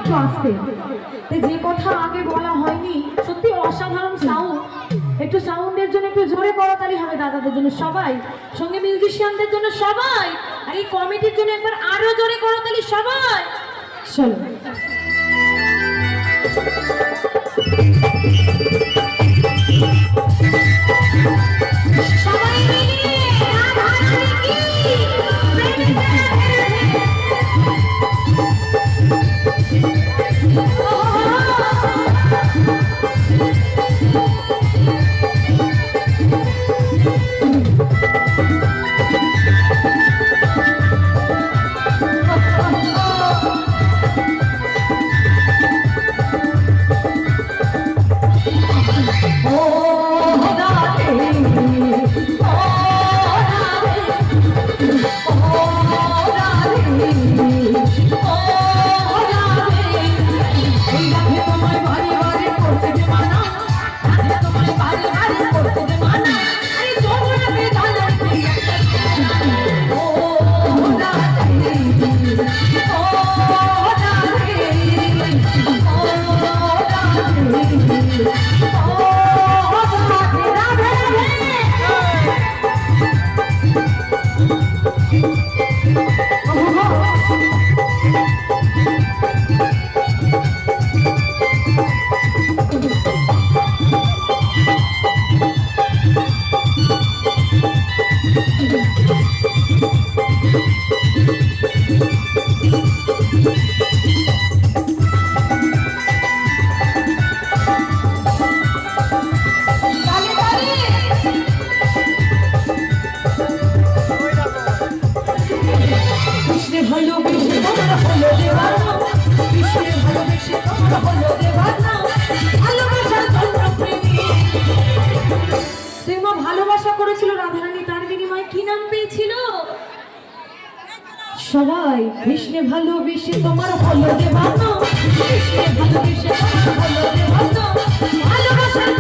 একটু আসতে। যে কথা আগে বলা হয়নি, সত্যি অসাধারণ সাউন্ড। একটু সাউন্ডের জন্য একটু জোরে করতালি হবে দাদাদের জন্য সবাই, সঙ্গে মিউজিশিয়ানদের জন্য সবাই, আর এই কমিটির জন্য একবার আরো জোরে করতালি সবাই। চলো সবাই মিলে রাধা রানী কি ভালোবাসা করেছিল রাধারানী, তার বিনিময়ে কি নাম পেয়েছিল? সবাই কৃষ্ণে ভালোবেসে তোমার হলো দেবানো, কৃষ্ণে ভালোবেসে তোমার হলো দেবানো, ভালোবাসার